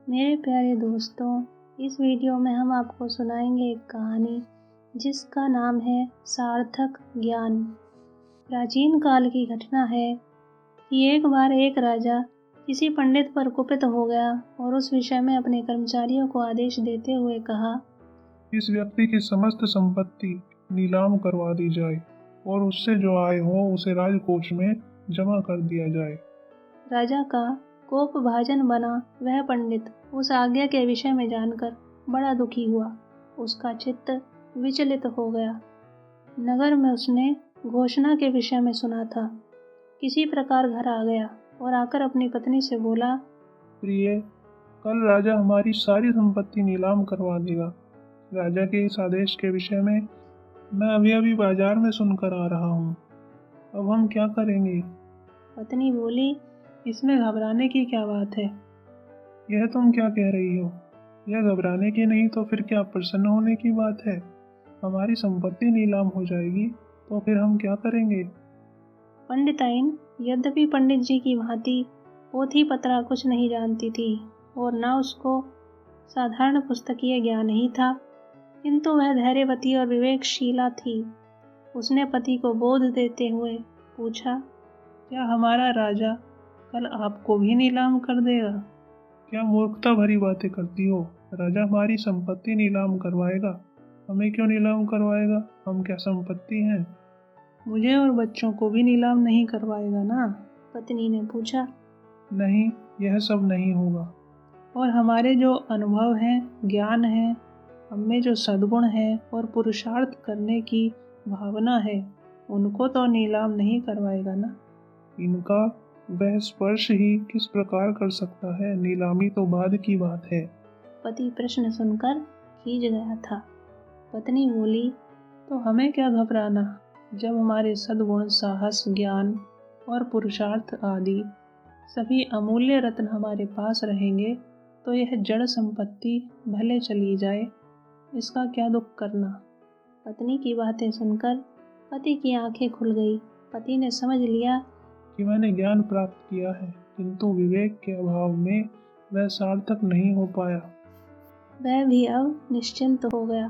मेरे प्यारे दोस्तों, इस वीडियो में हम आपको सुनाएंगे एक कहानी जिसका नाम है सार्थक ज्ञान। प्राचीन काल की घटना है कि एक बार एक राजा किसी पंडित पर कुपित हो गया और उस विषय में अपने कर्मचारियों को आदेश देते हुए कहा, इस व्यक्ति की समस्त संपत्ति नीलाम करवा दी जाए और उससे जो आय हो उसे राजकोष में जमा कर दिया जाए। राजा का कोप भाजन बना वह पंडित उस आज्ञा के विषय में जानकर बड़ा दुखी हुआ। उसका चित्त विचलित हो गया। नगर में उसने घोषणा के विषय में सुना था। किसी प्रकार घर आ गया और आकर अपनी पत्नी से बोला, प्रिय, कल राजा हमारी सारी संपत्ति नीलाम करवा देगा। राजा के इस आदेश के विषय में मैं अभी बाजार में सुनकर आ रहा हूँ। अब हम क्या करेंगे? पत्नी बोली, इसमें घबराने की क्या बात है? यह तुम क्या कह रही हो? यह घबराने की नहीं तो फिर क्या प्रसन्न होने की बात है? हमारी संपत्ति नीलाम हो जाएगी तो फिर हम क्या करेंगे? पंडिताइन यद्यपि पंडित जी की भांति पोथी पत्रा कुछ नहीं जानती थी और न उसको साधारण पुस्तकीय ज्ञान ही था, किंतु वह धैर्यवती और विवेकशीला थी। उसने पति को बोध देते हुए पूछा, क्या हमारा राजा कल आपको भी नीलाम कर देगा? क्या मूर्खता भरी बातें करती हो? राजा हमारी संपत्ति नीलाम करवाएगा। हमें क्यों नीलाम करवाएगा? हम क्या संपत्ति हैं? मुझे और बच्चों को भी नीलाम नहीं करवाएगा ना? पत्नी ने पूछा। नहीं, यह सब नहीं होगा। और हमारे जो अनुभव हैं, ज्ञान है, हमें जो सद्गुण है और पुरुषार्थ करने की भावना है, उनको तो नीलाम नहीं करवाएगा ना? इनका वह स्पर्श ही किस प्रकार कर सकता है? नीलामी तो बाद की बात है। पति प्रश्न सुनकर खींच गया था। पत्नी बोली, तो हमें क्या घबराना? जब हमारे सद्गुण, साहस, ज्ञान और पुरुषार्थ आदि सभी अमूल्य रत्न हमारे पास रहेंगे तो यह जड़ संपत्ति भले चली जाए, इसका क्या दुख करना? पत्नी की बातें सुनकर पति की आंखें खुल गई। पति ने समझ लिया कि मैंने ज्ञान प्राप्त किया है, किंतु विवेक के अभाव में वह सार्थक नहीं हो पाया। वह भी अब निश्चिंत हो गया।